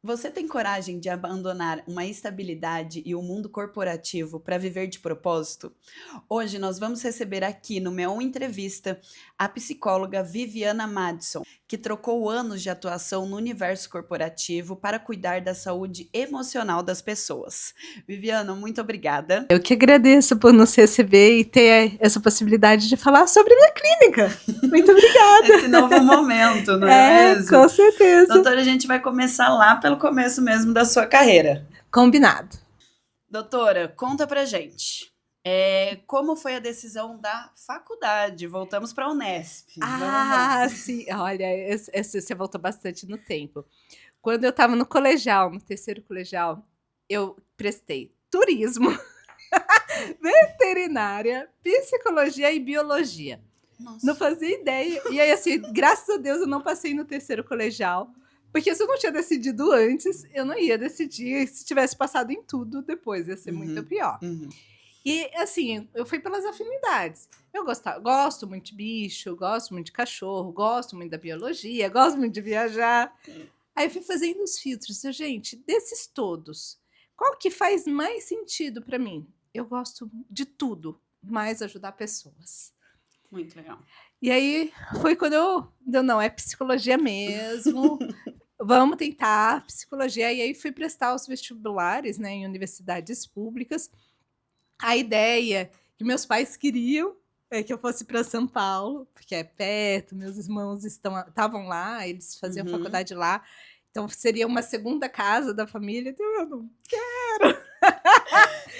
Você tem coragem de abandonar uma estabilidade e o mundo corporativo para viver de propósito? Hoje nós vamos receber aqui no Meu Entrevista a psicóloga Viviana Madison, que trocou anos de atuação no universo corporativo para cuidar da saúde emocional das pessoas. Viviana, muito obrigada. Eu que agradeço por nos receber e ter essa possibilidade de falar sobre a minha clínica. Muito obrigada. Esse novo momento, não é mesmo? Com certeza. Doutora, a gente vai começar lá pelo começo mesmo da sua carreira. Combinado. Doutora, conta pra gente. Como foi a decisão da faculdade? Voltamos para a Unesp. Vamos lá. Sim. Olha, você voltou bastante no tempo. Quando eu estava no colegial, no terceiro colegial, eu prestei turismo, veterinária, psicologia e biologia. Nossa. Não fazia ideia. E aí, assim, graças a Deus eu não passei no terceiro colegial. Porque se eu não tinha decidido antes, eu não ia decidir. Se tivesse passado em tudo, depois ia ser muito pior. E, assim, eu fui pelas afinidades. Eu gosto muito de bicho, gosto muito de cachorro, gosto muito da biologia, gosto muito de viajar. Aí eu fui fazendo os filtros. Gente, desses todos, qual que faz mais sentido para mim? Eu gosto de tudo, mais ajudar pessoas. Muito legal. E aí foi quando não, é psicologia mesmo. Vamos tentar psicologia. E aí fui prestar os vestibulares, né, em universidades públicas. A ideia que meus pais queriam é que eu fosse para São Paulo, porque é perto, meus irmãos estavam lá, eles faziam faculdade lá. Então seria uma segunda casa da família. Então eu não quero.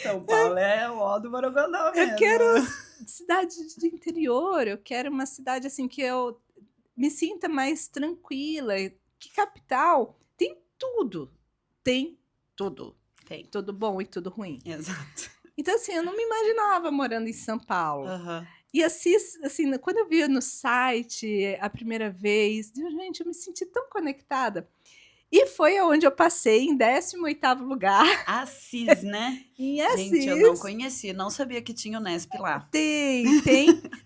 São Paulo é o ó do Borogodó mesmo. Eu quero cidade de interior, eu quero uma cidade assim que eu me sinta mais tranquila. Que capital tem tudo. Tem tudo. Tem tudo bom e tudo ruim. Exato. Então, assim, eu não me imaginava morando em São Paulo. E assim, quando eu vi no site a primeira vez, gente, eu me senti tão conectada. E foi onde eu passei em 18º lugar. Assis, né? Em Assis. Gente, eu não conhecia, não sabia que tinha o Unesp lá. Tem.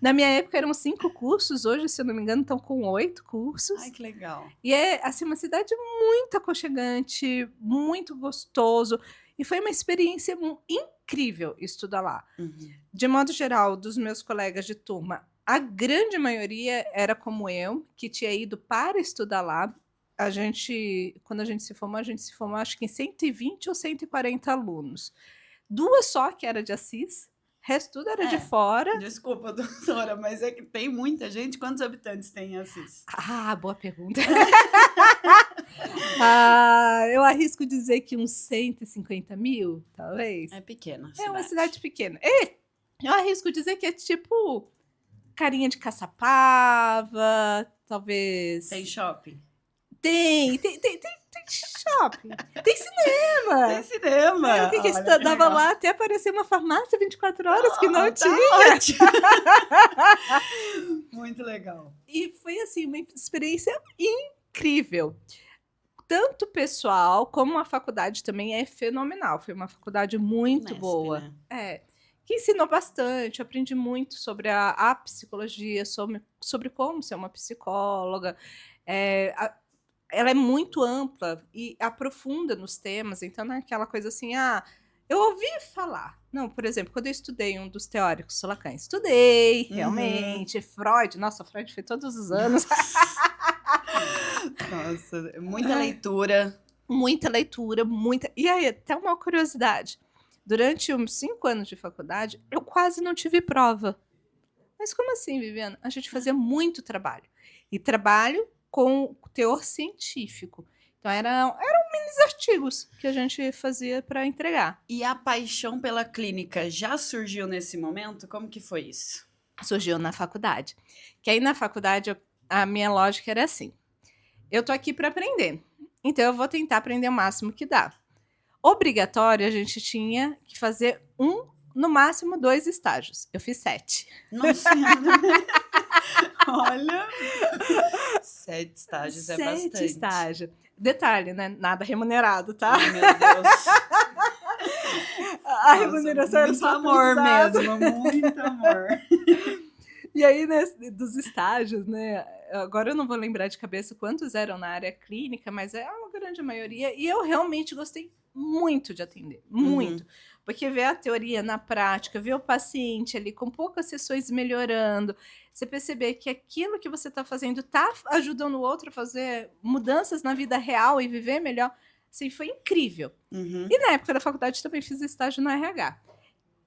Na minha época eram 5 cursos, hoje, se eu não me engano, estão com 8 cursos. Ai, que legal. E é, assim, uma cidade muito aconchegante, muito gostoso. E foi uma experiência incrível estudar lá. De modo geral, dos meus colegas de turma, a grande maioria era como eu, que tinha ido para estudar lá. Quando a gente se formou acho que em 120 ou 140 alunos. 2 só que era de Assis, o resto tudo era de fora. Desculpa, doutora, mas é que tem muita gente. Quantos habitantes tem em Assis? Boa pergunta. Eu arrisco dizer que uns 150 mil, talvez. É pequena. É uma cidade pequena. Eu arrisco dizer que é tipo Carinha de Caçapava, talvez. Tem shopping? Tem shopping. Tem cinema. Tem cinema. Eu que estudava lá até aparecer uma farmácia 24 horas que não tinha. Ótimo. Muito legal. E foi assim, uma experiência incrível. Tanto pessoal como a faculdade também é fenomenal. Foi uma faculdade muito Unesp, boa. Né? Que ensinou bastante, aprendi muito sobre a psicologia, sobre como ser uma psicóloga. Ela é muito ampla e aprofunda nos temas, então não é aquela coisa assim, eu ouvi falar. Não, por exemplo, quando eu estudei um dos teóricos, Lacan, estudei, realmente, Freud, nossa, Freud foi todos os anos. Nossa, muita leitura. Muita leitura, muita... E aí, até uma curiosidade, durante uns 5 anos de faculdade, eu quase não tive prova. Mas como assim, Viviana? A gente fazia muito trabalho. E trabalho com teor científico. Então, eram minis artigos que a gente fazia para entregar. E a paixão pela clínica já surgiu nesse momento? Como que foi isso? Surgiu na faculdade. Que aí, na faculdade, a minha lógica era assim. Eu tô aqui para aprender. Então, eu vou tentar aprender o máximo que dá. Obrigatório, a gente tinha que fazer no máximo 2 estágios. Eu fiz 7. Nossa, olha, 7 estágios é bastante. 7 estágios. Detalhe, né? Nada remunerado, tá? Ai, meu Deus. A remuneração era só amor mesmo, muito amor. E aí, né, dos estágios, né? Agora eu não vou lembrar de cabeça quantos eram na área clínica, mas é uma grande maioria, e eu realmente gostei muito de atender, muito. Porque ver a teoria na prática, ver o paciente ali com poucas sessões melhorando, você perceber que aquilo que você está fazendo está ajudando o outro a fazer mudanças na vida real e viver melhor, assim, foi incrível. E na época da faculdade também fiz estágio no RH.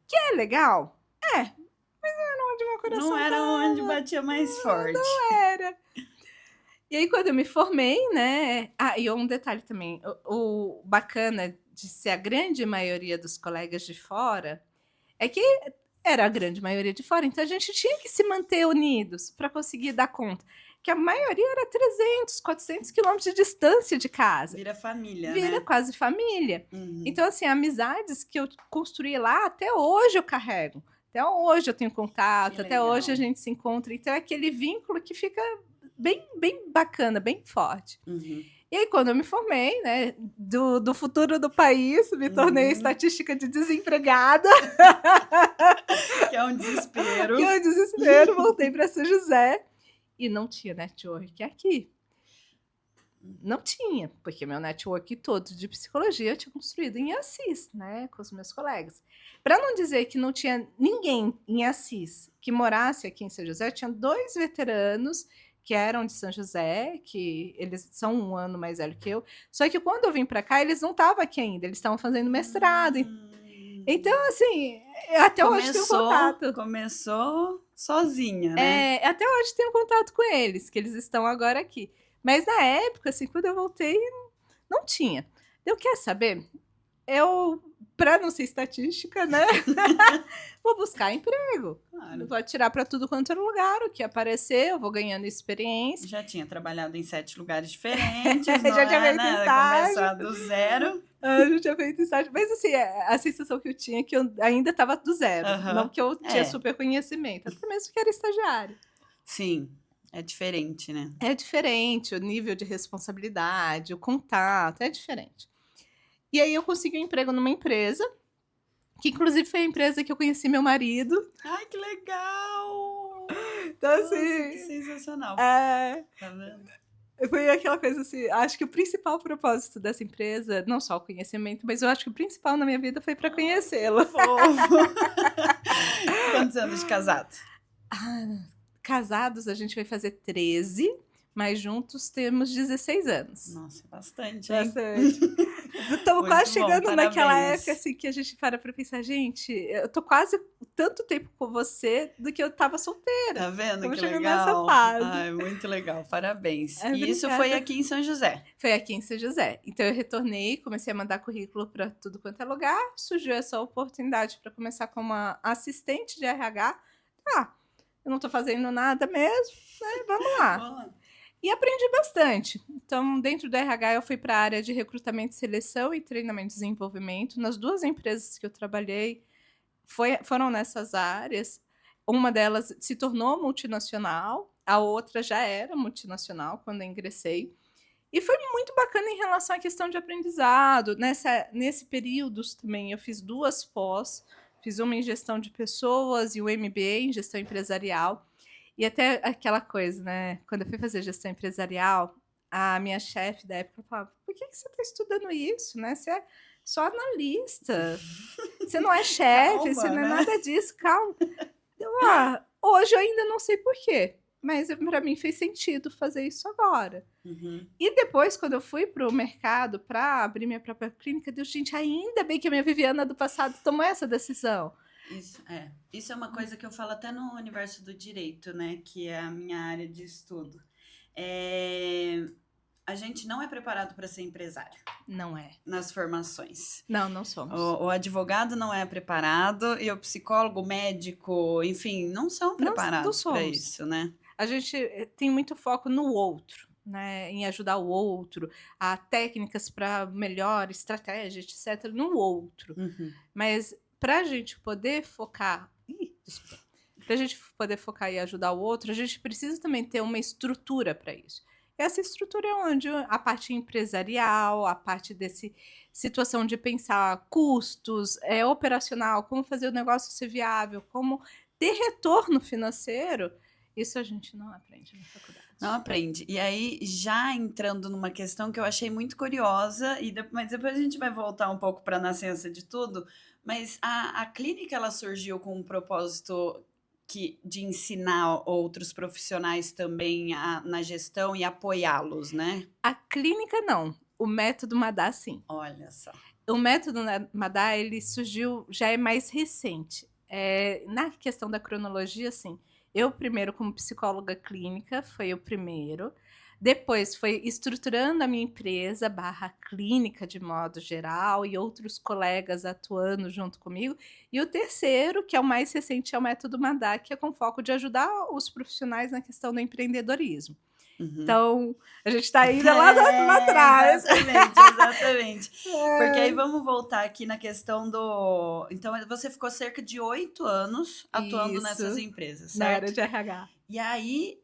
Que é legal? É, mas não era onde meu coração Não era tava. onde batia mais forte. Não era. E aí, quando eu me formei, né? E um detalhe também: o bacana de ser a grande maioria dos colegas de fora é que era a grande maioria de fora, então a gente tinha que se manter unidos para conseguir dar conta. Que a maioria era 300, 400 quilômetros de distância de casa. Vira família, Vira né? quase família. Então, assim, amizades que eu construí lá, até hoje eu carrego. Até hoje eu tenho contato, até hoje a gente se encontra. Então, é aquele vínculo que fica bem bacana, bem forte. E aí, quando eu me formei, né, do futuro do país, me tornei estatística de desempregada. Que é um desespero. Que é um desespero, voltei para São José. E não tinha network aqui. Não tinha, porque meu network todo de psicologia eu tinha construído em Assis, né, com os meus colegas. Para não dizer que não tinha ninguém em Assis que morasse aqui em São José, tinha 2 veteranos que eram de São José, que eles são 1 ano mais velho que eu. Só que quando eu vim para cá, eles não estavam aqui ainda, eles estavam fazendo mestrado. Então, assim, até hoje tenho contato. Começou sozinha, né? Até hoje tenho contato com eles, que eles estão agora aqui. Mas na época, assim, quando eu voltei, não tinha. Eu quero saber, para não ser estatística, né? Vou buscar emprego. Claro. Vou atirar para tudo quanto era lugar, o que aparecer, eu vou ganhando experiência. Já tinha trabalhado em 7 lugares diferentes, já tinha feito estágio. Começar do zero. Eu já tinha feito estágio. Mas assim, a sensação que eu tinha é que eu ainda estava do zero. Não que eu tinha super conhecimento. Até mesmo que era estagiário. Sim. É diferente, né? É diferente, o nível de responsabilidade, o contato, é diferente. E aí eu consegui um emprego numa empresa, que inclusive foi a empresa que eu conheci meu marido. Ai, que legal! Então, nossa, assim... que sensacional. Tá vendo? Foi aquela coisa assim, acho que o principal propósito dessa empresa, não só o conhecimento, mas eu acho que o principal na minha vida foi para conhecê-la. Quantos anos de casado? Casados, a gente vai fazer 13, mas juntos temos 16 anos. Nossa, bastante, hein? Bastante. Estamos quase chegando naquela época assim, que a gente para pensar, gente, eu tô quase tanto tempo com você do que eu tava solteira. Tá vendo? Estamos que chegando legal. nessa fase. Ai, muito legal, parabéns. E isso foi aqui em São José? Foi aqui em São José. Então eu retornei, comecei a mandar currículo para tudo quanto é lugar, surgiu essa oportunidade para começar como uma assistente de RH. Eu não tô fazendo nada mesmo, né? Vamos lá. E aprendi bastante. Então, dentro do RH, eu fui para a área de recrutamento, seleção e treinamento e desenvolvimento. Nas 2 empresas que eu trabalhei, foram nessas áreas. Uma delas se tornou multinacional, a outra já era multinacional quando eu ingressei. E foi muito bacana em relação à questão de aprendizado. Nesse período também, eu fiz 2 pós. Fiz uma em gestão de pessoas e o MBA em gestão empresarial. E até aquela coisa, né? Quando eu fui fazer gestão empresarial, a minha chefe da época falava: por que você está estudando isso, né? Você é só analista. Você não é chefe, você não é nada disso, calma. Hoje eu ainda não sei por quê. Mas para mim fez sentido fazer isso agora. E depois, quando eu fui para o mercado para abrir minha própria clínica, Deus, gente, ainda bem que a minha Viviana do passado tomou essa decisão. Isso é uma coisa que eu falo até no universo do direito, né? Que é a minha área de estudo. A gente não é preparado para ser empresário. Não é. Nas formações. Não somos. O advogado não é preparado e o psicólogo, o médico, enfim, não são preparados para isso, né? A gente tem muito foco no outro, né? Em ajudar o outro, a técnicas para melhor, estratégia, etc., no outro. Mas para a gente poder focar... Para a gente poder focar e ajudar o outro, a gente precisa também ter uma estrutura para isso. Essa estrutura é onde a parte empresarial, a parte dessa situação de pensar custos, operacional, como fazer o negócio ser viável, como ter retorno financeiro, isso a gente não aprende na faculdade. Não aprende. E aí, já entrando numa questão que eu achei muito curiosa, mas depois a gente vai voltar um pouco para a nascença de tudo, mas a clínica ela surgiu com um propósito de ensinar outros profissionais também na gestão e apoiá-los, né? A clínica não, o método Madá sim. Olha só. O método Madá, ele surgiu, já é mais recente. Na questão da cronologia, sim. Eu primeiro como psicóloga clínica, foi o primeiro. Depois foi estruturando a minha empresa / clínica de modo geral e outros colegas atuando junto comigo. E o terceiro, que é o mais recente, é o método Madá, que é com foco de ajudar os profissionais na questão do empreendedorismo. Então, a gente está indo lá atrás. Exatamente. Porque aí vamos voltar aqui na questão do... Então, você ficou cerca de 8 anos atuando nessas empresas, certo? Na área de RH. E aí,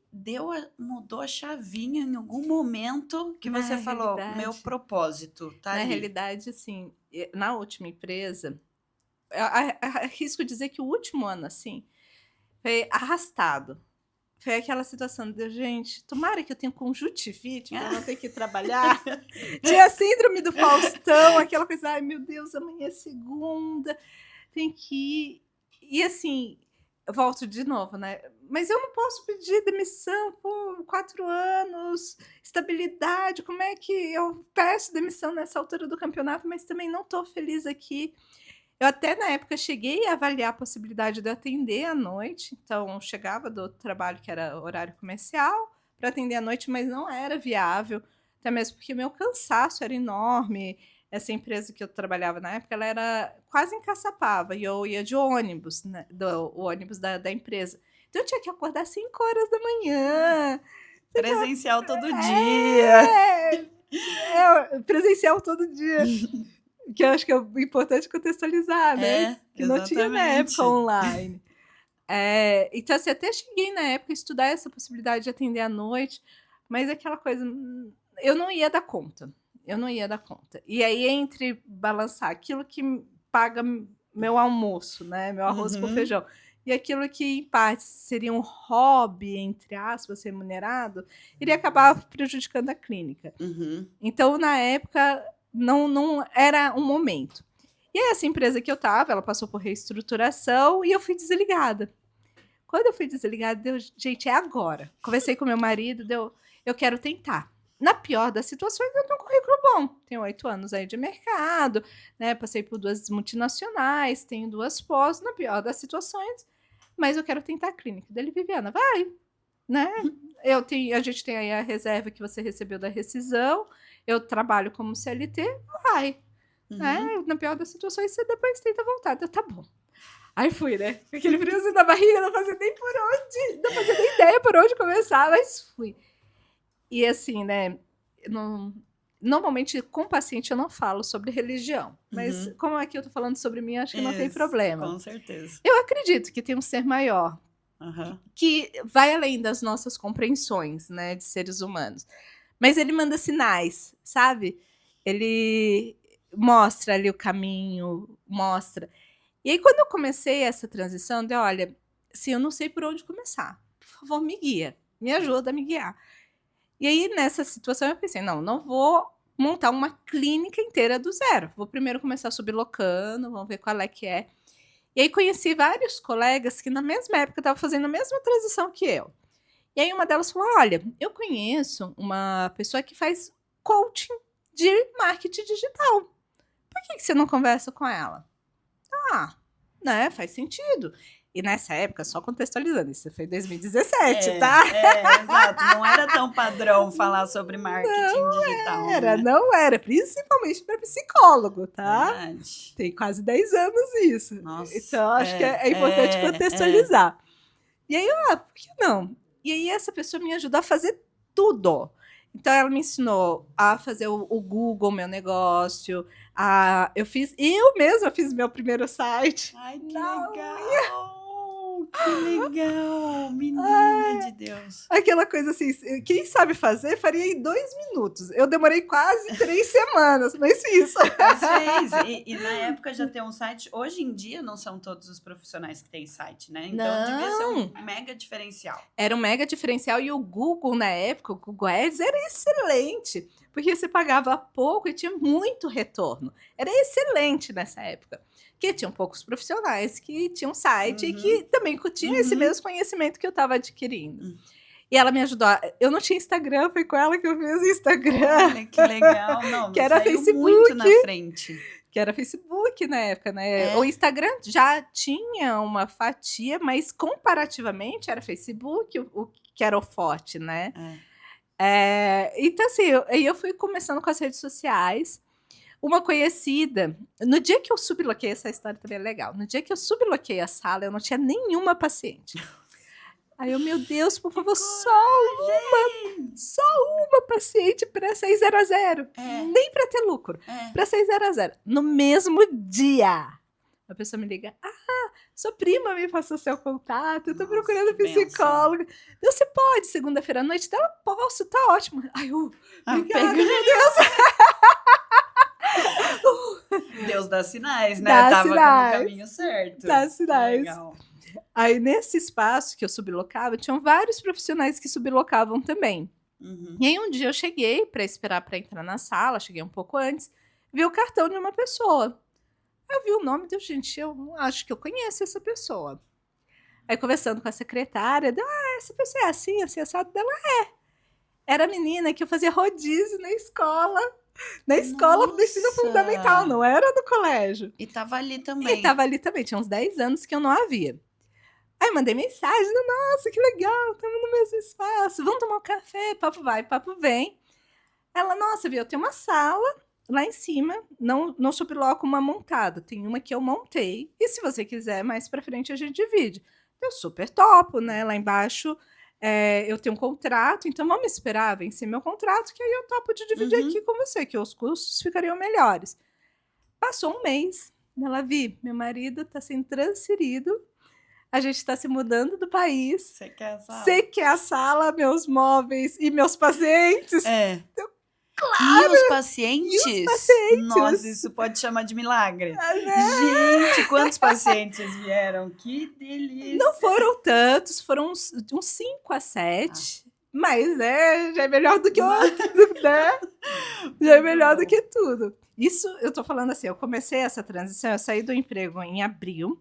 mudou a chavinha em algum momento que você falou, meu propósito tá ali. Na realidade, assim, na última empresa, arrisco dizer que o último ano, assim, foi arrastado. Foi aquela situação de, gente, tomara que eu tenha conjuntivite para não ter que trabalhar. Tinha a síndrome do Faustão, aquela coisa, ai meu Deus, amanhã é segunda, tem que ir. E assim, eu volto de novo, né? Mas eu não posso pedir demissão por 4 anos, estabilidade, como é que eu peço demissão nessa altura do campeonato, mas também não estou feliz aqui. Eu até, na época, cheguei a avaliar a possibilidade de atender à noite. Então, chegava do trabalho, que era horário comercial, para atender à noite, mas não era viável. Até mesmo porque meu cansaço era enorme. Essa empresa que eu trabalhava na época, ela era quase em Caçapava. E eu ia de ônibus, né, o ônibus da empresa. Então, eu tinha que acordar às 5 horas da manhã. Presencial todo dia. Presencial todo dia. Que eu acho que é importante contextualizar, né? Que não tinha na época online. Então, assim, até cheguei na época a estudar essa possibilidade de atender à noite, mas aquela coisa, eu não ia dar conta. E aí, entre balançar aquilo que paga meu almoço, né? Meu arroz com feijão, e aquilo que, em parte, seria um hobby, entre aspas, remunerado, iria acabar prejudicando a clínica. Então, na época... Não era um momento. E aí, essa empresa que eu estava, ela passou por reestruturação e eu fui desligada. Quando eu fui desligada, gente, é agora. Conversei com meu marido, eu quero tentar. Na pior das situações, eu tenho um currículo bom. Tenho 8 anos aí de mercado, né? Passei por 2 multinacionais, tenho 2 pós. Na pior das situações, mas eu quero tentar a clínica. Dele, Viviana, vai, né? A gente tem aí a reserva que você recebeu da rescisão. Eu trabalho como CLT, vai. Né? Na pior das situações, você depois tenta voltar. Tá bom. Aí fui, né? Aquele friozinho na barriga, não fazia nem ideia por onde começar, mas fui. E assim, né? Normalmente, com paciente, eu não falo sobre religião. Mas como aqui eu tô falando sobre mim, acho que não tem problema. Com certeza. Eu acredito que tem um ser maior. Que vai além das nossas compreensões, né? De seres humanos. Mas ele manda sinais, sabe? Ele mostra ali o caminho, mostra. E aí, quando eu comecei essa transição, olha, assim, eu não sei por onde começar. Por favor, me guia. Me ajuda a me guiar. E aí, nessa situação, eu pensei, não vou montar uma clínica inteira do zero. Vou primeiro começar sublocando, vamos ver qual é que é. E aí, conheci vários colegas que, na mesma época, estavam fazendo a mesma transição que eu. E aí uma delas falou, olha, eu conheço uma pessoa que faz coaching de marketing digital. Por que você não conversa com ela? Né, faz sentido. E nessa época, só contextualizando, isso foi em 2017, tá? Exato. Não era tão padrão falar sobre marketing digital. Não era. Principalmente para psicólogo, tá? Verdade. Tem quase 10 anos isso. Nossa. Então, acho que é importante contextualizar. E aí, por que não? E aí essa pessoa me ajudou a fazer tudo. Então ela me ensinou a fazer o Google, meu negócio. Eu mesma fiz meu primeiro site. Ai, que legal! Que legal! Menina de Deus. Aquela coisa assim, quem sabe fazer, faria em 2 minutos. Eu demorei quase 3 semanas, mas fiz. Mas fez. E na época já tem um site. Hoje em dia não são todos os profissionais que têm site, né? Então devia ser um mega diferencial. Era um mega diferencial e o Google, na época, o Google Ads era excelente. Porque você pagava pouco e tinha muito retorno. Era excelente nessa época. Porque tinham poucos profissionais que tinham site e que também tinham esse mesmo conhecimento que eu estava adquirindo. E ela me ajudou. Eu não tinha Instagram, foi com ela que eu fiz o Instagram. Olha, que legal. Não, que era Facebook. Muito na frente. Que era Facebook na época, né? O Instagram já tinha uma fatia, mas comparativamente era Facebook o que era o forte, né? Então, assim, eu fui começando com as redes sociais. Uma conhecida, no dia que eu subloqueei, essa história também é legal, no dia que eu subloqueei a sala, eu não tinha nenhuma paciente. Aí eu, meu Deus, por favor, só uma paciente para 600. Nem para ter lucro, para 600. No mesmo dia, a pessoa me liga, sua prima me passou seu contato, eu tô procurando psicóloga. Você pode, segunda-feira à noite? Ela, posso, tá ótimo. Ai, obrigada, meu Deus. Deus dá sinais, né? Dá Tava sinais. no caminho certo. Dá sinais. Legal. Aí, nesse espaço que eu sublocava, tinham vários profissionais que sublocavam também. E aí, um dia eu cheguei para esperar para entrar na sala, cheguei um pouco antes, vi o cartão de uma pessoa. Eu vi o nome de gente, eu acho que eu conheço essa pessoa. Aí, conversando com a secretária, essa pessoa é assim, assado dela Era a menina que eu fazia rodízio na escola. Na escola do ensino fundamental, não era do colégio. E tava ali também. Tinha uns 10 anos que eu não a via. Aí mandei mensagem, nossa, que legal, estamos no mesmo espaço, vamos tomar um café, papo vai, papo vem. Ela, nossa, viu, eu tenho uma sala lá em cima, não subloco uma montada, tem uma que eu montei, e se você quiser, mais pra frente a gente divide. Eu super topo, né, lá embaixo eu tenho um contrato, então vamos esperar vencer meu contrato, que aí eu topo de dividir aqui com você, que os custos ficariam melhores. Passou um mês, ela vi, meu marido está sendo transferido, a gente está se mudando do país. Você quer a sala? Você quer a sala, meus móveis e meus pacientes? Então, claro! E os pacientes? pacientes? Nossa, isso pode chamar de milagre. Gente, quantos pacientes vieram? Que delícia! Não foram tantos, foram uns 5 a 7. Mas, já é melhor do que outro, né? Já é melhor do que tudo. Isso, eu tô falando assim, eu comecei essa transição, eu saí do emprego em abril,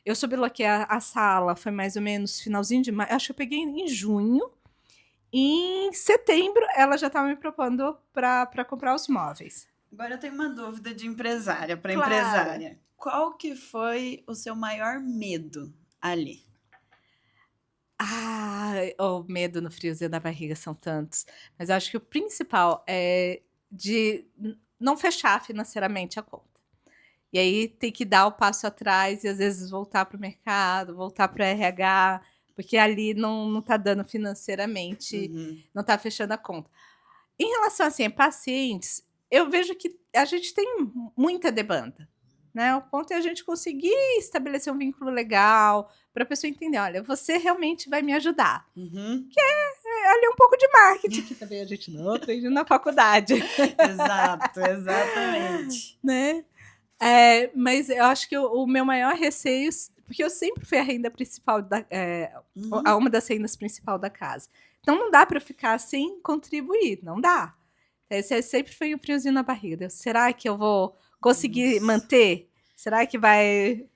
eu subloquei a sala, foi mais ou menos finalzinho de maio, acho que eu peguei em junho, e em setembro ela já estava me propondo para comprar os móveis. Agora eu tenho uma dúvida de empresária para empresária. Qual que foi o seu maior medo ali? O medo no friozinho da barriga são tantos, mas eu acho que o principal é de não fechar financeiramente a conta. E aí tem que dar o passo atrás e às vezes voltar para o mercado, voltar para o RH, porque ali não está dando financeiramente, não está fechando a conta. Em relação assim, a pacientes, eu vejo que a gente tem muita demanda. Né? O ponto é a gente conseguir estabelecer um vínculo legal para a pessoa entender, olha, você realmente vai me ajudar. Que é ali um pouco de marketing, que também a gente não aprende na faculdade. Exato, exatamente. Né? Mas eu acho que o meu maior receio, porque eu sempre fui a renda principal, uma das rendas principais da casa. Então não dá para eu ficar sem contribuir, não dá. Esse sempre foi um friozinho na barriga. Será que eu vou conseguir manter? Será que vai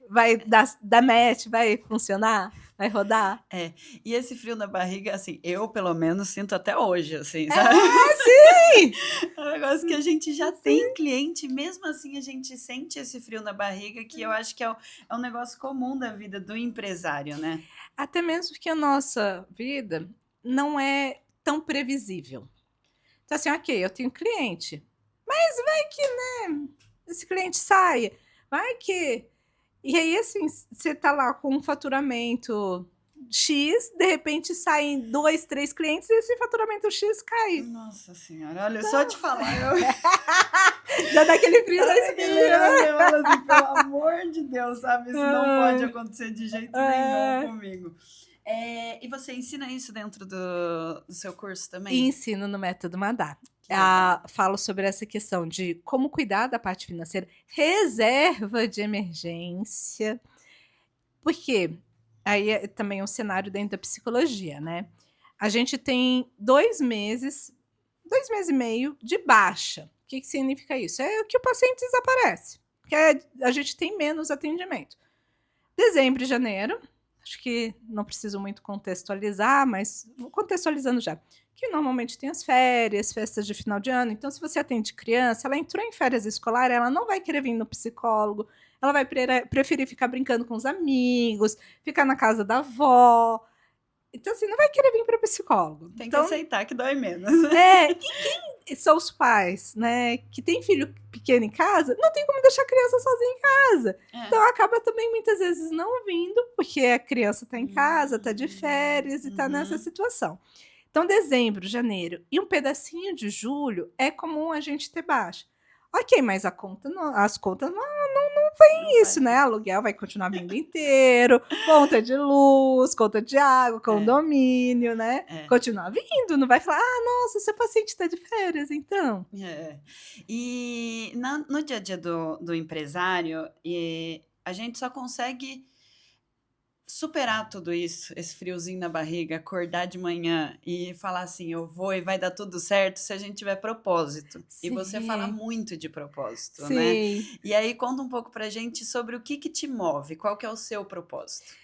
dar match? Vai funcionar? Vai rodar? E esse frio na barriga, assim, eu pelo menos sinto até hoje, assim, sabe? Sim! É um negócio que a gente já tem cliente, mesmo assim a gente sente esse frio na barriga, que eu acho que é um negócio comum da vida do empresário, né? Até mesmo porque a nossa vida não é tão previsível. Então, assim, ok, eu tenho cliente, mas vai que, né, esse cliente saia, vai que... E aí, assim, você tá lá com um faturamento X, de repente saem 2, 3 clientes e esse faturamento X cai. Nossa senhora, olha, só te falar, já dá aquele frio da espinha. Eu falo assim, pelo amor de Deus, sabe? Isso não pode acontecer de jeito nenhum comigo. E você ensina isso dentro do seu curso também? E ensino no Método Madá. Falo sobre essa questão de como cuidar da parte financeira, reserva de emergência, porque aí é também um cenário dentro da psicologia, né? A gente tem 2 meses e meio de baixa. O que significa isso? É que o paciente desaparece, que a gente tem menos atendimento. Dezembro e janeiro, acho que não preciso muito contextualizar, mas vou contextualizando já. Que normalmente tem as férias, festas de final de ano. Então, se você atende criança, ela entrou em férias escolar, ela não vai querer vir no psicólogo, ela vai preferir ficar brincando com os amigos, ficar na casa da avó. Então, assim, não vai querer vir para o psicólogo. Tem que aceitar que dói menos. E quem são os pais, né, que tem filho pequeno em casa, não tem como deixar a criança sozinha em casa. Então, acaba também, muitas vezes, não vindo, porque a criança está em casa, está de férias e está nessa situação. Então, dezembro, janeiro e um pedacinho de julho é comum a gente ter baixa. Ok, mas as contas não vem isso, né? Aluguel vai continuar vindo inteiro, conta de luz, conta de água, condomínio, né? Continuar vindo, não vai falar, nossa, seu paciente está de férias, então. E no dia a dia do empresário, a gente só consegue superar tudo isso, esse friozinho na barriga, acordar de manhã e falar assim, eu vou e vai dar tudo certo se a gente tiver propósito. Sim. E você fala muito de propósito, Sim. né? E aí conta um pouco pra gente sobre o que te move, qual que é o seu propósito?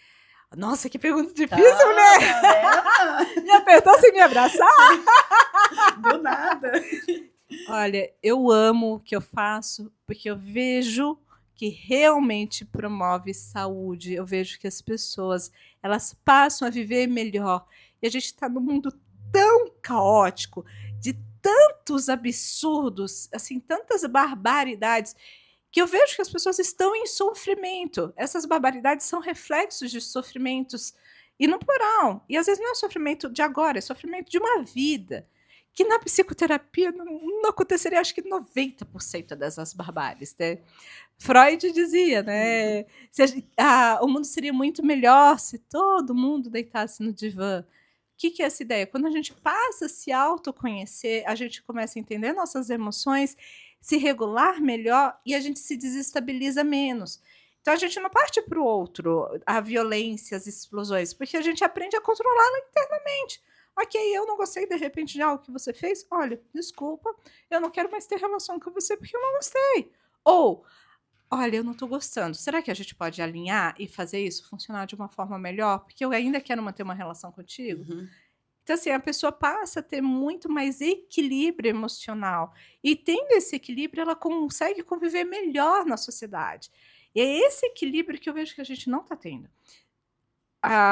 Nossa, que pergunta difícil, né? Me apertou sem me abraçar? Do nada. Olha, eu amo o que eu faço porque eu vejo que realmente promove saúde. Eu vejo que as pessoas, elas passam a viver melhor. E a gente está num mundo tão caótico, de tantos absurdos, assim, tantas barbaridades, que eu vejo que as pessoas estão em sofrimento. Essas barbaridades são reflexos de sofrimentos, e no plural. E às vezes não é sofrimento de agora, é sofrimento de uma vida. Que na psicoterapia não aconteceria, acho que 90% dessas barbáries, né? Freud dizia, né? O mundo seria muito melhor se todo mundo deitasse no divã. O que é essa ideia? Quando a gente passa a se autoconhecer, a gente começa a entender nossas emoções, se regular melhor e a gente se desestabiliza menos. Então a gente não parte para o outro, a violência, as explosões, porque a gente aprende a controlá-la internamente. Ok, eu não gostei de repente de algo que você fez. Olha, desculpa, eu não quero mais ter relação com você porque eu não gostei. Ou, olha, eu não estou gostando. Será que a gente pode alinhar e fazer isso funcionar de uma forma melhor? Porque eu ainda quero manter uma relação contigo. Então, assim, a pessoa passa a ter muito mais equilíbrio emocional. E tendo esse equilíbrio, ela consegue conviver melhor na sociedade. E é esse equilíbrio que eu vejo que a gente não está tendo.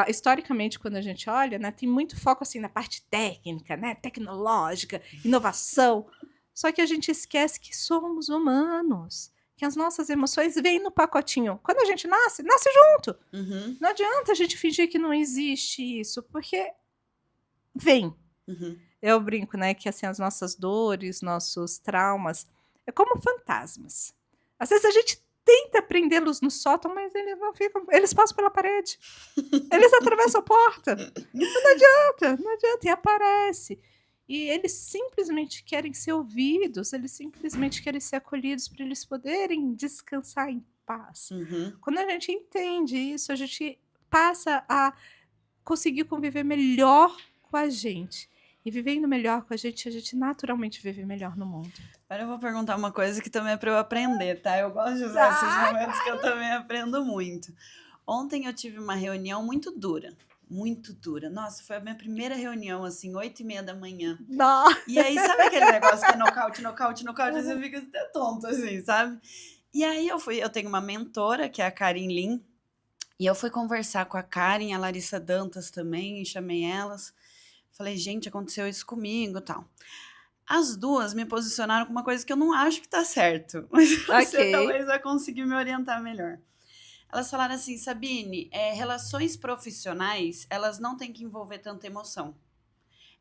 Historicamente, quando a gente olha, né, tem muito foco assim na parte técnica, né, tecnológica, inovação. Só que a gente esquece que somos humanos, que as nossas emoções vêm no pacotinho. Quando a gente nasce junto. Não adianta a gente fingir que não existe isso, porque vem. Eu brinco, né, que assim, as nossas dores, nossos traumas, é como fantasmas. Às vezes a gente tenta prendê-los no sótão, mas eles não ficam, eles passam pela parede. Eles atravessam a porta. Não adianta, e aparece. E eles simplesmente querem ser ouvidos, eles simplesmente querem ser acolhidos para eles poderem descansar em paz. Quando a gente entende isso, a gente passa a conseguir conviver melhor com a gente. E vivendo melhor com a gente naturalmente vive melhor no mundo. Agora eu vou perguntar uma coisa que também é para eu aprender, tá? Eu gosto de usar esses momentos que eu também aprendo muito. Ontem eu tive uma reunião muito dura. Muito dura. Nossa, foi a minha primeira reunião, assim, 8h30 da manhã. Não. E aí, sabe aquele negócio que é nocaute, você fica até tonto, assim, sabe? E aí eu tenho uma mentora, que é a Karen Lin, e eu fui conversar com a Karen, a Larissa Dantas também, e chamei elas. Falei, gente, aconteceu isso comigo e tal. As duas me posicionaram com uma coisa que eu não acho que tá certo. Mas você talvez vai conseguir me orientar melhor. Elas falaram assim, Sabine, relações profissionais, elas não têm que envolver tanta emoção.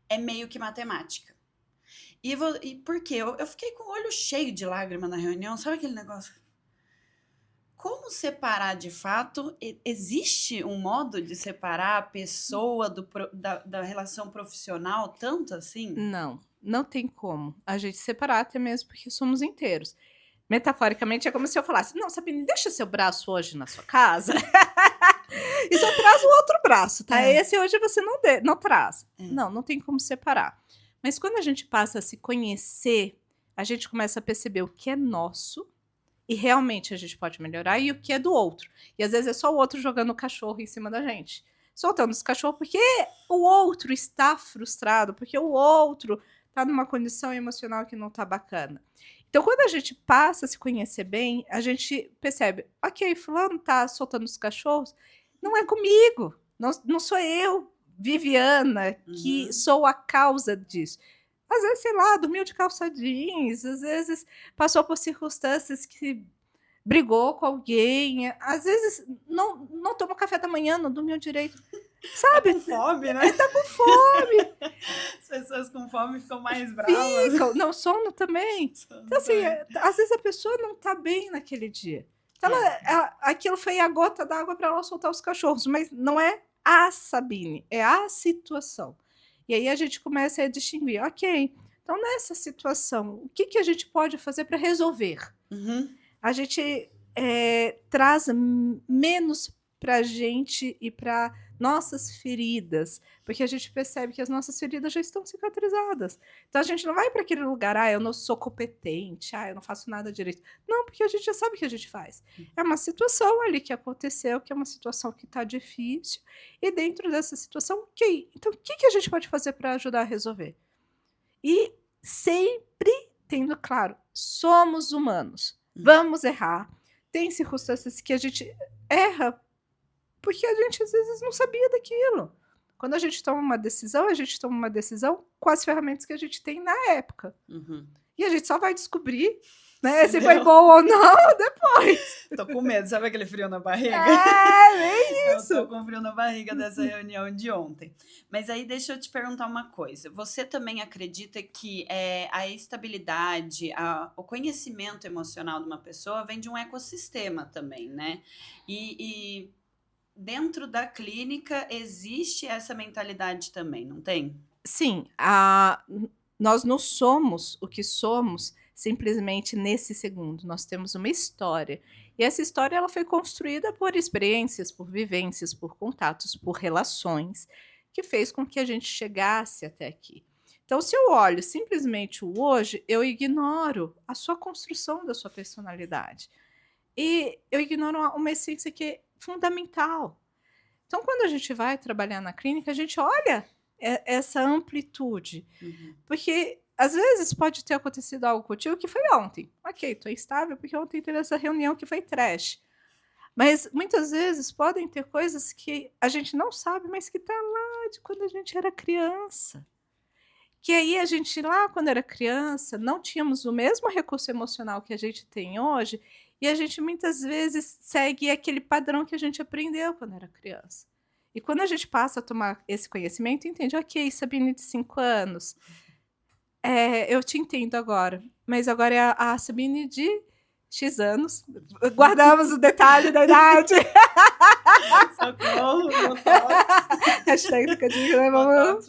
É meio que matemática. E por quê? Eu fiquei com o olho cheio de lágrima na reunião, sabe aquele negócio? Como separar de fato? Existe um modo de separar a pessoa da relação profissional tanto assim? Não tem como a gente separar, até mesmo porque somos inteiros. Metaforicamente, é como se eu falasse, não, Sabine, deixa seu braço hoje na sua casa e só traz o outro braço, tá? Esse hoje você não traz. Não tem como separar. Mas quando a gente passa a se conhecer, a gente começa a perceber o que é nosso e realmente a gente pode melhorar e o que é do outro. E às vezes é só o outro jogando o cachorro em cima da gente. Soltando os cachorros porque o outro está frustrado, porque o outro está numa condição emocional que não está bacana. Então, quando a gente passa a se conhecer bem, a gente percebe, ok, fulano tá soltando os cachorros, não é comigo, não sou eu, Viviana, que sou a causa disso. Às vezes, sei lá, dormiu de calça jeans, às vezes passou por circunstâncias que brigou com alguém, às vezes não tomou café da manhã, não dormiu direito. Sabe? Tá com fome, né? Tá com fome. As pessoas com fome ficam mais bravas. Ficam. Não, sono também. Então, assim, às vezes a pessoa não tá bem naquele dia. Então, aquilo foi a gota d'água para ela soltar os cachorros, mas não é a Sabine, é a situação. E aí a gente começa a distinguir, ok, então nessa situação, o que a gente pode fazer para resolver? A gente traz menos para a gente e para nossas feridas, porque a gente percebe que as nossas feridas já estão cicatrizadas. Então a gente não vai para aquele lugar, eu não sou competente, eu não faço nada direito. Não, porque a gente já sabe o que a gente faz. É uma situação ali que aconteceu, que é uma situação que está difícil, e dentro dessa situação, ok, então o que a gente pode fazer para ajudar a resolver? E sempre tendo claro, somos humanos, vamos errar, tem circunstâncias que a gente erra porque a gente às vezes não sabia daquilo. Quando a gente toma uma decisão com as ferramentas que a gente tem na época. E a gente só vai descobrir, né, se foi bom ou não depois. Tô com medo, sabe aquele frio na barriga? É isso. Eu tô com frio na barriga dessa reunião de ontem. Mas aí deixa eu te perguntar uma coisa. Você também acredita que a estabilidade, o conhecimento emocional de uma pessoa vem de um ecossistema também, né? E dentro da clínica existe essa mentalidade também, não tem? Sim, nós não somos o que somos simplesmente nesse segundo. Nós temos uma história. E essa história ela foi construída por experiências, por vivências, por contatos, por relações, que fez com que a gente chegasse até aqui. Então, se eu olho simplesmente o hoje, eu ignoro a sua construção da sua personalidade. E eu ignoro uma essência que é fundamental. Então, quando a gente vai trabalhar na clínica, a gente olha essa amplitude. Porque, às vezes, pode ter acontecido algo contigo que foi ontem. Ok, estou estável porque ontem teve essa reunião que foi trash. Mas, muitas vezes, podem ter coisas que a gente não sabe, mas que está lá de quando a gente era criança. Que aí a gente, lá quando era criança, não tínhamos o mesmo recurso emocional que a gente tem hoje, e a gente muitas vezes segue aquele padrão que a gente aprendeu quando era criança. E quando a gente passa a tomar esse conhecimento, entende, ok, Sabine de 5 anos, eu te entendo agora, mas agora é a Sabine de X anos. Guardamos o detalhe da idade. Socorro, botox. Hashtag fica de botox.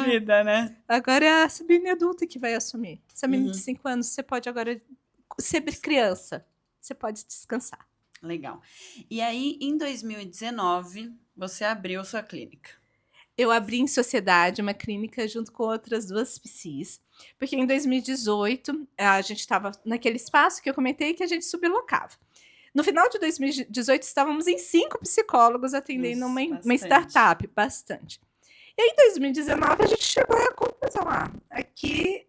Vida, né? Agora é a Sabine adulta que vai assumir. Sabine de 5 anos, você pode agora ser criança. Você pode descansar. Legal. E aí, em 2019, você abriu sua clínica. Eu abri em sociedade uma clínica junto com outras 2 psis, porque em 2018 a gente estava naquele espaço que eu comentei que a gente sublocava. No final de 2018 estávamos em 5 psicólogos atendendo uma startup, bastante. E aí, em 2019, a gente chegou à conclusão, aqui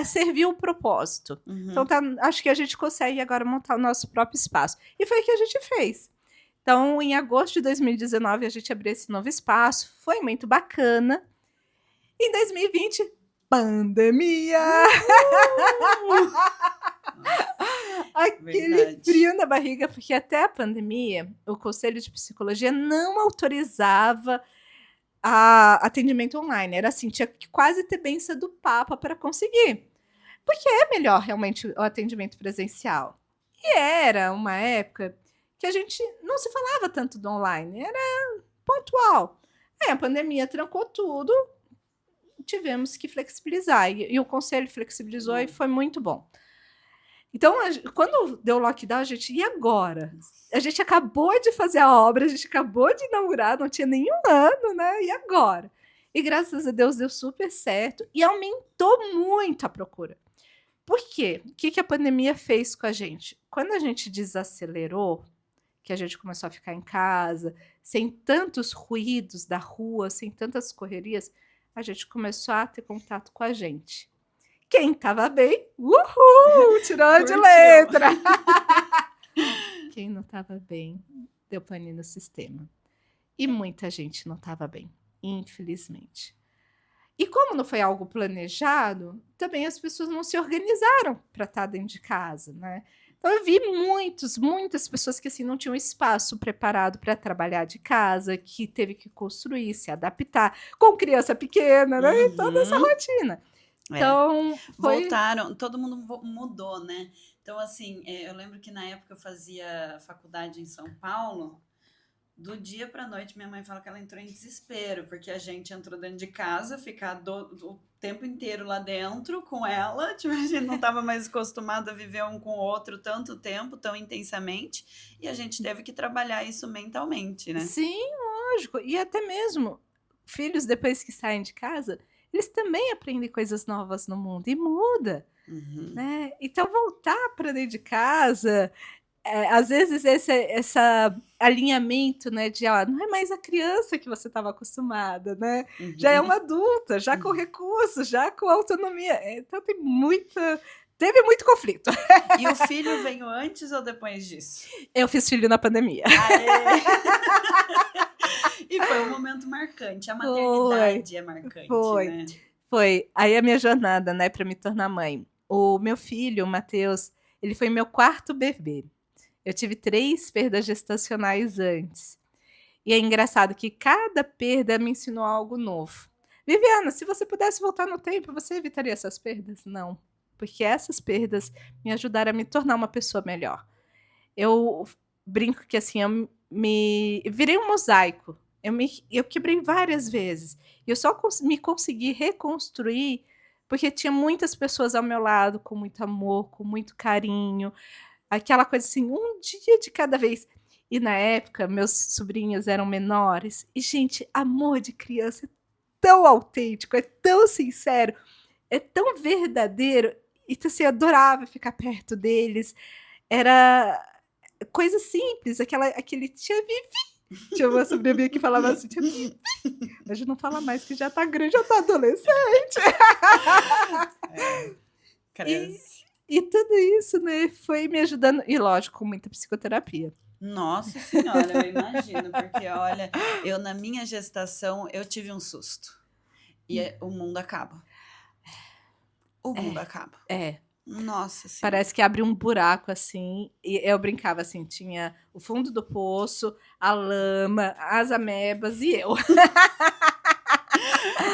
serviu o propósito. Então, acho que a gente consegue agora montar o nosso próprio espaço. E foi o que a gente fez. Então, em agosto de 2019, a gente abriu esse novo espaço. Foi muito bacana. Em 2020, pandemia! aquele frio na barriga, porque até a pandemia, o Conselho de Psicologia não autorizava atendimento online. Era assim, tinha que quase ter benção do Papa para conseguir. Porque é melhor realmente o atendimento presencial. E era uma época que a gente não se falava tanto do online, era pontual. Aí a pandemia trancou tudo, tivemos que flexibilizar. E o conselho flexibilizou e foi muito bom. Então, quando deu o lockdown, a gente, e agora? A gente acabou de fazer a obra, a gente acabou de inaugurar, não tinha nenhum ano, né? E agora? E graças a Deus deu super certo e aumentou muito a procura. Por quê? O que a pandemia fez com a gente? Quando a gente desacelerou, que a gente começou a ficar em casa, sem tantos ruídos da rua, sem tantas correrias, a gente começou a ter contato com a gente. Quem estava bem, uhul, tirou de letra. Quem não estava bem, deu pane no sistema. E muita gente não estava bem, infelizmente. E como não foi algo planejado, também as pessoas não se organizaram para estar dentro de casa, né? Então eu vi muitas pessoas que assim não tinham espaço preparado para trabalhar de casa, que teve que construir, se adaptar, com criança pequena, né? E toda essa rotina. Então, voltaram, todo mundo mudou, né? Então, assim, eu lembro que na época eu fazia faculdade em São Paulo, do dia para a noite, minha mãe fala que ela entrou em desespero, porque a gente entrou dentro de casa, ficar o tempo inteiro lá dentro com ela, tipo, a gente não estava mais acostumado a viver um com o outro tanto tempo, tão intensamente, e a gente teve que trabalhar isso mentalmente, né? Sim, lógico. E até mesmo filhos, depois que saem de casa, eles também aprendem coisas novas no mundo e muda, né? Então, voltar para dentro de casa, às vezes esse alinhamento, né, de não é mais a criança que você estava acostumada, né? Já é uma adulta, já com recursos, já com autonomia. Então teve muito conflito. E o filho veio antes ou depois disso? Eu fiz filho na pandemia. E foi um momento marcante. A maternidade é marcante, né? Foi. Aí a minha jornada, né, para me tornar mãe. O meu filho, o Matheus, ele foi meu 4º bebê. Eu tive 3 perdas gestacionais antes. E é engraçado que cada perda me ensinou algo novo. Viviana, se você pudesse voltar no tempo, você evitaria essas perdas? Não. Porque essas perdas me ajudaram a me tornar uma pessoa melhor. Eu brinco que assim, eu virei um mosaico. Eu quebrei várias vezes. E eu só me consegui reconstruir porque tinha muitas pessoas ao meu lado, com muito amor, com muito carinho. Aquela coisa assim, um dia de cada vez. E na época, meus sobrinhos eram menores. E, gente, amor de criança é tão autêntico, é tão sincero, é tão verdadeiro. Então, assim, eu adorava ficar perto deles. Era coisa simples, aquele tia Vivi. Tinha uma sobrinha minha que falava assim, tia Vivi. Hoje não fala mais, que já tá grande, já tá adolescente. Cresce. E tudo isso, né, foi me ajudando, e lógico, com muita psicoterapia. Nossa Senhora, eu imagino, porque olha, eu na minha gestação, eu tive um susto. E o mundo acaba. O mundo acaba. Nossa Senhora. Parece que abre um buraco, assim, e eu brincava assim, tinha o fundo do poço, a lama, as amebas e eu.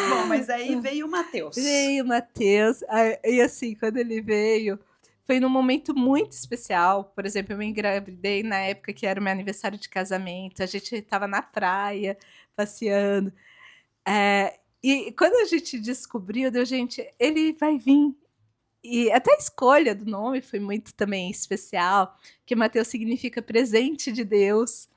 Bom, mas aí veio o Matheus. Veio o Matheus, e assim, quando ele veio, foi num momento muito especial. Por exemplo, eu me engravidei na época que era o meu aniversário de casamento, a gente estava na praia, passeando. E quando a gente descobriu, gente, ele vai vir. E até a escolha do nome foi muito também especial, que Mateus significa presente de Deus.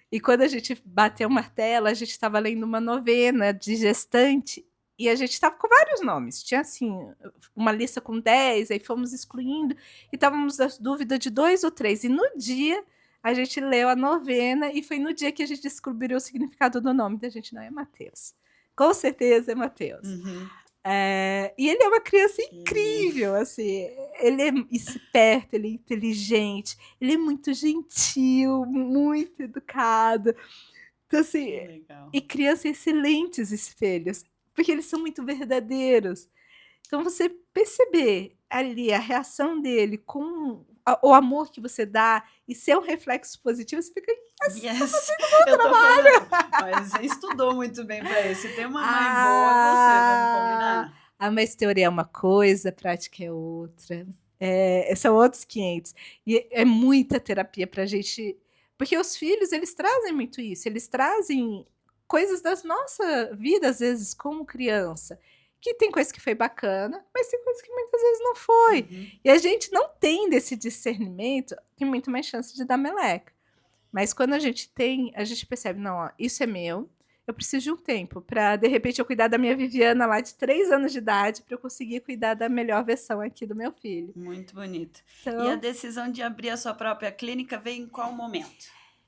E quando a gente bateu o martelo, a gente estava lendo uma novena de gestante e a gente estava com vários nomes. Tinha, assim, uma lista com 10, aí fomos excluindo e estávamos na dúvida de 2 ou 3. E no dia, a gente leu a novena e foi no dia que a gente descobriu o significado do nome da gente. Não, é Matheus. Com certeza é Matheus. E ele é uma criança incrível, assim, ele é esperto, ele é inteligente, ele é muito gentil, muito educado. Então, assim, e crianças excelentes espelhos, porque eles são muito verdadeiros. Então, você perceber ali a reação dele com o amor que você dá e ser um reflexo positivo, você fica, yes, eu tô fazendo. Mas você estudou muito bem para isso. Se tem uma mãe boa, você, vamos combinar? Mas teoria é uma coisa, prática é outra. São outros 500. E é muita terapia pra gente. Porque os filhos, eles trazem muito isso. Eles trazem coisas da nossa vida, às vezes, como criança. Que tem coisa que foi bacana, mas tem coisa que muitas vezes não foi. Uhum. E a gente não tem desse discernimento, tem muito mais chance de dar meleca. Mas quando a gente tem, a gente percebe, não, ó, isso é meu, eu preciso de um tempo para, de repente, eu cuidar da minha Viviana lá de 3 anos de idade para eu conseguir cuidar da melhor versão aqui do meu filho. Muito bonito. Então, e a decisão de abrir a sua própria clínica veio em qual momento?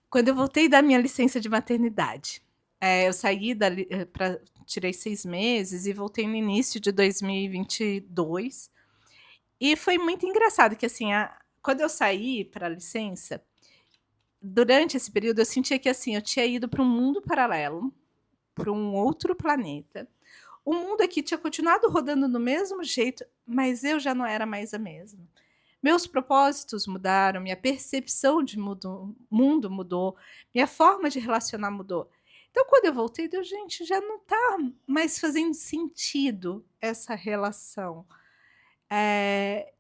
Quando eu voltei da minha licença de maternidade. Eu saí tirei 6 meses e voltei no início de 2022. E foi muito engraçado que, assim, quando eu saí para a licença, durante esse período eu sentia que, assim, eu tinha ido para um mundo paralelo, para um outro planeta. O mundo aqui tinha continuado rodando do mesmo jeito, mas eu já não era mais a mesma. Meus propósitos mudaram, minha percepção de mundo mudou, minha forma de relacionar mudou. Então, quando eu voltei, gente, já não está mais fazendo sentido essa relação.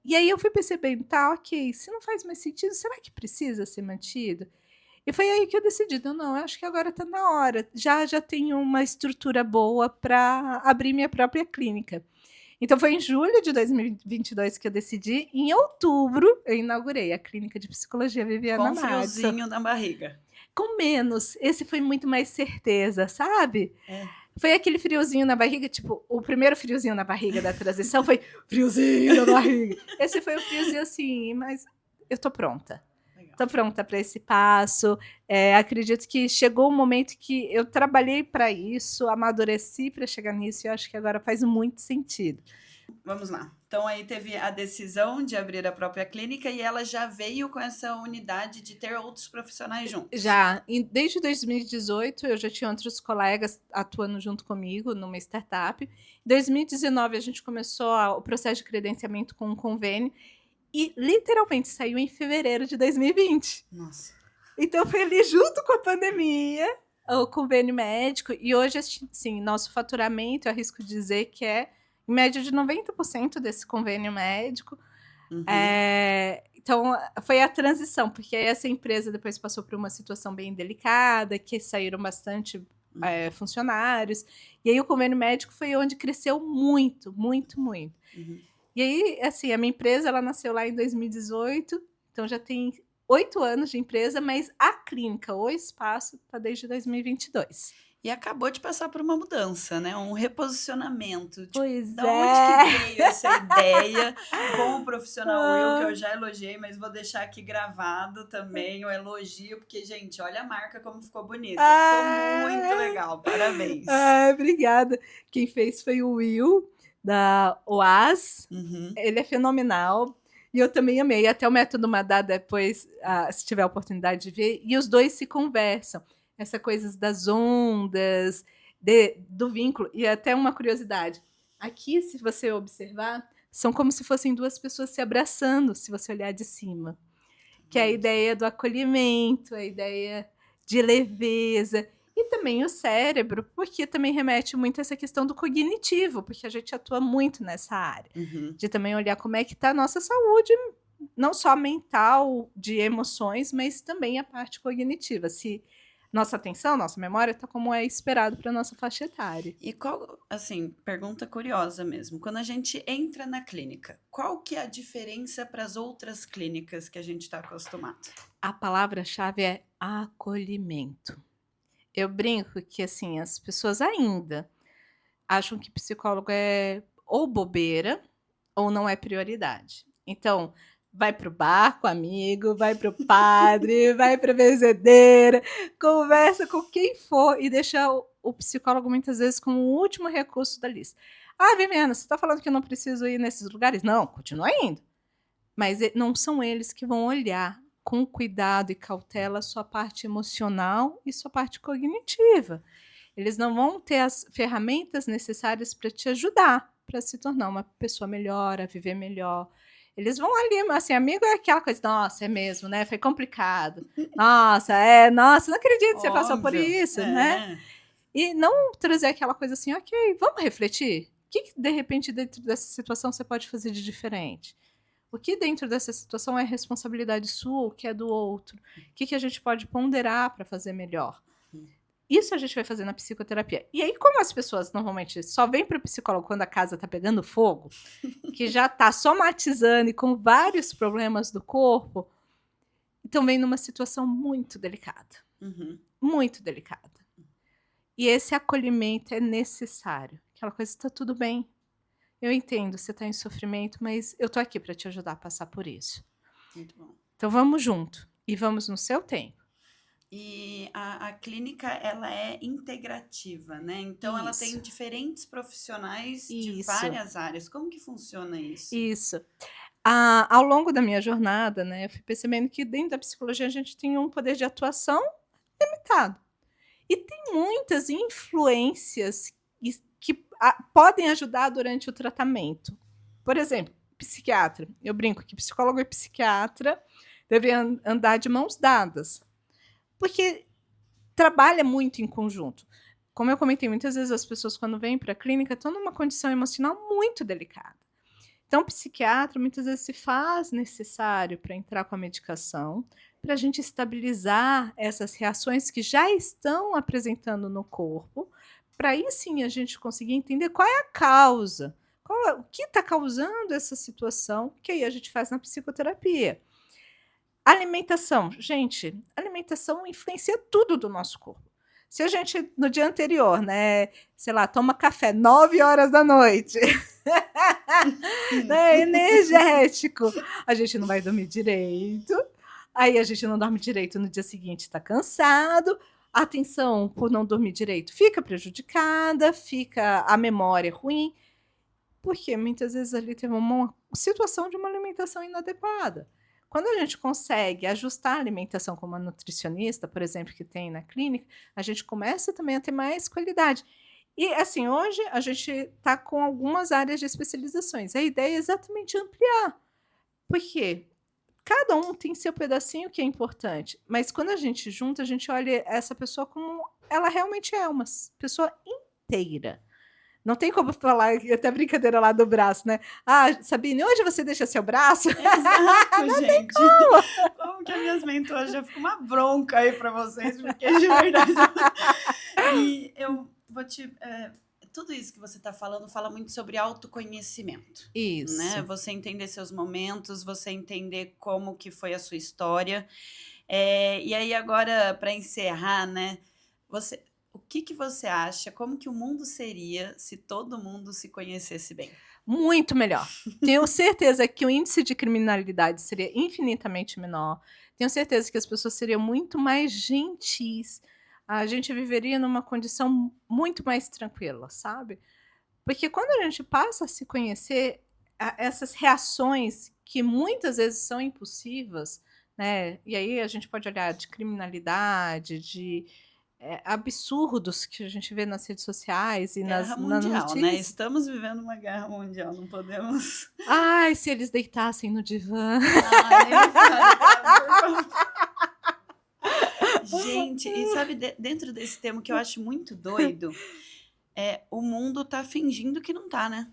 E aí eu fui percebendo, tá, ok, se não faz mais sentido, será que precisa ser mantido? E foi aí que eu decidi, não, eu acho que agora está na hora. Já tenho uma estrutura boa para abrir minha própria clínica. Então foi em julho de 2022 que eu decidi. Em outubro, eu inaugurei a clínica de psicologia Viviana Com Madison. friozinho na barriga. Com menos. Esse foi muito mais certeza, sabe? Foi aquele friozinho na barriga, tipo, o primeiro friozinho na barriga da transição foi friozinho na barriga. Esse foi o friozinho assim, mas eu tô pronta. Estou pronta para esse passo. Acredito que chegou um momento que eu trabalhei para isso, amadureci para chegar nisso e acho que agora faz muito sentido. Vamos lá. Então, aí teve a decisão de abrir a própria clínica e ela já veio com essa unidade de ter outros profissionais juntos. Já. Desde 2018, eu já tinha outros colegas atuando junto comigo numa startup. Em 2019, a gente começou o processo de credenciamento com um convênio. E literalmente saiu em fevereiro de 2020. Nossa. Então foi ali junto com a pandemia, o convênio médico. E hoje, assim, nosso faturamento, eu arrisco dizer que é em média de 90% desse convênio médico. Uhum. Então foi a transição, porque aí essa empresa depois passou por uma situação bem delicada, que saíram bastante funcionários. E aí o convênio médico foi onde cresceu muito, muito, muito. Uhum. E aí, assim, a minha empresa, ela nasceu lá em 2018, então já tem 8 anos de empresa, mas a clínica, o espaço, está desde 2022. E acabou de passar por uma mudança, né? Um reposicionamento. Tipo, Pois da onde que veio essa ideia com o profissional Will, que eu já elogiei, mas vou deixar aqui gravado também o elogio, porque, gente, olha a marca como ficou bonita. Ficou muito legal, parabéns. Obrigada. Quem fez foi o Will, da OAS. Uhum. Ele é fenomenal. E eu também amei. Até o método Madá depois, se tiver a oportunidade de ver. E os dois se conversam. Essa coisa das ondas, do vínculo. E até uma curiosidade. Aqui, se você observar, são como se fossem duas pessoas se abraçando, se você olhar de cima. Que é a ideia do acolhimento, a ideia de leveza. E também o cérebro, porque também remete muito a essa questão do cognitivo, porque a gente atua muito nessa área. Uhum. De também olhar como é que está a nossa saúde, não só mental, de emoções, mas também a parte cognitiva. Se nossa atenção, nossa memória está como é esperado para a nossa faixa etária. E qual, assim, pergunta curiosa mesmo. Quando a gente entra na clínica, qual que é a diferença para as outras clínicas que a gente está acostumado? A palavra-chave é acolhimento. Eu brinco que, assim, as pessoas ainda acham que psicólogo é ou bobeira ou não é prioridade. Então, vai pro bar com amigo, vai pro padre, vai pra benzedeira, conversa com quem for e deixa o psicólogo muitas vezes como o último recurso da lista. Viviana, você tá falando que eu não preciso ir nesses lugares? Não, continua indo. Mas não são eles que vão olhar com cuidado e cautela sua parte emocional e sua parte cognitiva. Eles não vão ter as ferramentas necessárias para te ajudar, para se tornar uma pessoa melhor, a viver melhor. Eles vão ali, mas assim, amigo é aquela coisa, nossa, é mesmo, né? Foi complicado. Nossa, não acredito que você passou por isso, né? E não trazer aquela coisa assim, ok, vamos refletir? O que de repente, dentro dessa situação, você pode fazer de diferente? O que dentro dessa situação é responsabilidade sua, o que é do outro? O que a gente pode ponderar para fazer melhor? Isso a gente vai fazer na psicoterapia. E aí, como as pessoas normalmente só vêm para o psicólogo quando a casa está pegando fogo, que já está somatizando e com vários problemas do corpo, estão vendo uma situação muito delicada. Muito delicada. E esse acolhimento é necessário. Aquela coisa, está tudo bem. Eu entendo, você está em sofrimento, mas eu estou aqui para te ajudar a passar por isso. Muito bom. Então vamos junto e vamos no seu tempo. E a clínica, ela é integrativa, né? Então, ela tem diferentes profissionais de várias áreas. Como que funciona isso? Isso. Ao longo da minha jornada, né, eu fui percebendo que dentro da psicologia a gente tem um poder de atuação limitado. E tem muitas influências que podem ajudar durante o tratamento. Por exemplo, psiquiatra. Eu brinco que psicólogo e psiquiatra deveriam andar de mãos dadas. Porque trabalha muito em conjunto. Como eu comentei, muitas vezes as pessoas, quando vêm para a clínica, estão numa condição emocional muito delicada. Então, o psiquiatra muitas vezes se faz necessário para entrar com a medicação, para a gente estabilizar essas reações que já estão apresentando no corpo, para aí sim a gente conseguir entender qual é a causa, o que está causando essa situação, que aí a gente faz na psicoterapia. Alimentação. Gente, alimentação influencia tudo do nosso corpo. Se a gente, no dia anterior, né, sei lá, toma café 9 horas da noite, né, energético, a gente não vai dormir direito, aí a gente não dorme direito no dia seguinte, está cansado, a atenção por não dormir direito fica prejudicada, fica a memória ruim, porque muitas vezes ali teve uma situação de uma alimentação inadequada. Quando a gente consegue ajustar a alimentação como a nutricionista, por exemplo, que tem na clínica, a gente começa também a ter mais qualidade. E, assim, hoje a gente está com algumas áreas de especializações. A ideia é exatamente ampliar. Por quê? Cada um tem seu pedacinho que é importante. Mas quando a gente junta, a gente olha essa pessoa como ela realmente é, uma pessoa inteira. Não tem como falar, até a brincadeira lá do braço, né? Sabine, hoje você deixa seu braço? Exato, não gente. Tem como. Como que as minhas mentoras já ficam uma bronca aí para vocês, porque de verdade. E eu vou te. Tudo isso que você está falando fala muito sobre autoconhecimento. Isso. Né? Você entender seus momentos, você entender como que foi a sua história. E aí, agora, para encerrar, né? O que você acha? Como que o mundo seria se todo mundo se conhecesse bem? Muito melhor. Tenho certeza que o índice de criminalidade seria infinitamente menor. Tenho certeza que as pessoas seriam muito mais gentis. A gente viveria numa condição muito mais tranquila, sabe? Porque quando a gente passa a se conhecer, essas reações que muitas vezes são impulsivas, né? E aí a gente pode olhar de criminalidade, de absurdos que a gente vê nas redes sociais e nas notícias. Né? Estamos vivendo uma guerra mundial, não podemos... Ai, se eles deitassem no divã. Gente, e sabe, dentro desse tema que eu acho muito doido, o mundo tá fingindo que não tá, né?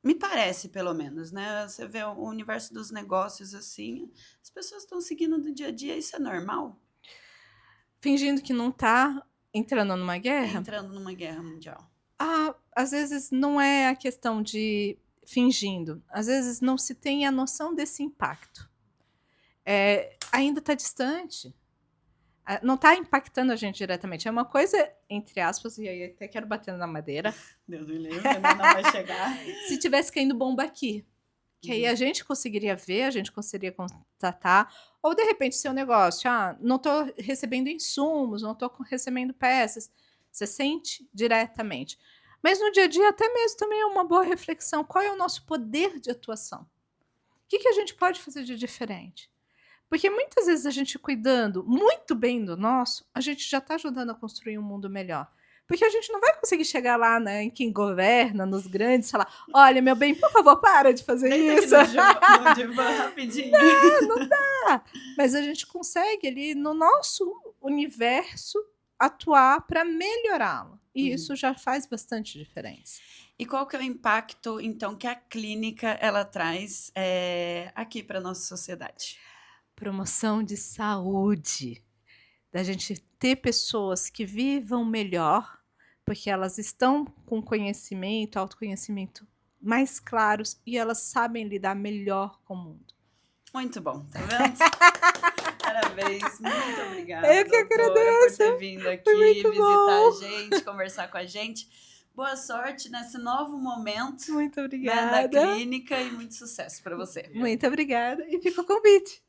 Me parece, pelo menos, né? Você vê o universo dos negócios assim, as pessoas estão seguindo do dia a dia, isso é normal? Fingindo que não tá entrando numa guerra? Entrando numa guerra mundial. Às vezes não é a questão de fingindo. Às vezes não se tem a noção desse impacto. Ainda está distante. Não está impactando a gente diretamente. É uma coisa, entre aspas, e aí até quero bater na madeira. Deus me livre, não vai chegar. Se tivesse caindo bomba aqui. Que aí a gente conseguiria ver, a gente conseguiria constatar. Ou, de repente, seu negócio, não estou recebendo insumos, não estou recebendo peças. Você sente diretamente. Mas no dia a dia, até mesmo também é uma boa reflexão. Qual é o nosso poder de atuação? O que a gente pode fazer de diferente? Porque muitas vezes a gente cuidando muito bem do nosso, a gente já está ajudando a construir um mundo melhor. Porque a gente não vai conseguir chegar lá, né, em quem governa, nos grandes, e falar: olha, meu bem, por favor, para de fazer isso. No divã, rapidinho. Não dá. Mas a gente consegue ali, no nosso universo, atuar para melhorá-lo. E isso já faz bastante diferença. E qual que é o impacto, então, que a clínica ela traz aqui para a nossa sociedade? Promoção de saúde. Da gente ter pessoas que vivam melhor, porque elas estão com conhecimento, autoconhecimento mais claros e elas sabem lidar melhor com o mundo. Muito bom, tá vendo? Parabéns, muito obrigada. Eu que agradeço. Por ter vindo aqui visitar a gente, conversar com a gente. Boa sorte nesse novo momento. Muito obrigada. Né, da clínica e muito sucesso para você. Muito obrigada e fica o convite.